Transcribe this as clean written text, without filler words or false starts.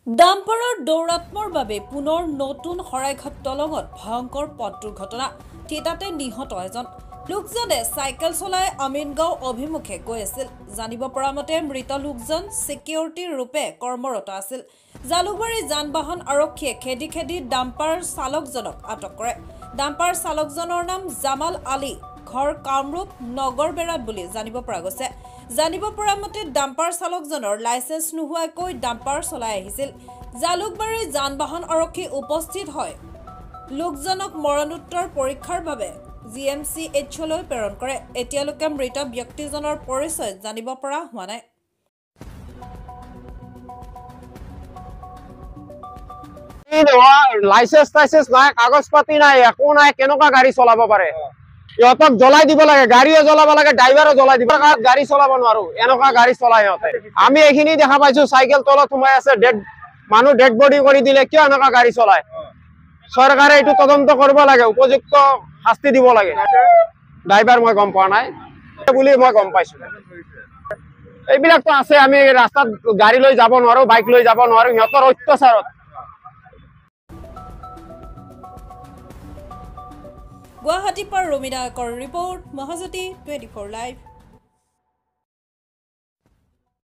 ডাম্পাৰৰ দৌৰাত্মৰ বাবে পুনৰ নতুন শৰাইঘাট দলঙত ভয়ংকৰ পথ দুৰ্ঘটনা থিতাতে নিহত এজন লোকজনে চাইকেল চলাই আমিনগাঁও অভিমুখে গৈ আছিল জানিব পৰা মতে মৃত লোকজন সিকিউৰিটি ৰূপে কৰ্মৰত আছিল জালুকবাৰী যান-বাহন আৰক্ষীয়ে খেদি ডাম্পাৰ চালকজনক আটক কৰে ডাম্পাৰ চালকজনৰ নাম জামাল আলী ঘৰ কামৰূপ নগৰবেৰাত বুলি জানিব পৰা গৈছে জানিব পৰা মতে ডাম্পাৰ চালকজনৰ লাইসেন্স নোহোৱাকৈ ডাম্পাৰ চলাই আহিছিল জালুকবাৰী যান-বাহন আৰক্ষী উপস্থিত হয় লোকজনক মৰণোত্তৰ পৰীক্ষাৰ বাবে জিএমচিএইচলৈ প্ৰেৰণ কৰে এতিয়ালৈকে মৃত ব্যক্তিজনৰ পৰিচয় জানিব পৰা হোৱা নাই লাইসেন্স নাই কাগজ পাতি নাই একো নাই কেনেকুৱা গাড়ী চলাব পাৰে ইহঁতক জ্বলাই দিব লাগে গাড়ীও জ্বলাব লাগে ড্ৰাইভাৰো জ্বলাই দিব গাড়ী চলাব নোৱাৰো এনেকুৱা গাড়ী চলাই ইহঁতে আমি এইখিনি দেখা পাইছো চাইকেল তলত সোমাই আছে মানুহ ডেড বডি কৰি দিলে কিয় এনেকুৱা গাড়ী চলাই চৰকাৰে এইটো তদন্ত কৰিব লাগে উপযুক্ত শাস্তি দিব লাগে ড্ৰাইভাৰ মই গম পোৱা নাই বুলি মই গম পাইছো এইবিলাকতো আছে আমি ৰাস্তাত গাড়ী লৈ যাব নোৱাৰো বাইক লৈ যাব নোৱাৰো সিহঁতৰ অত্যাচাৰত গুৱাহাটীৰ পৰা ৰমিনায়কৰ ৰিপৰ্ট মহাজ্যোতি 24 লাইভ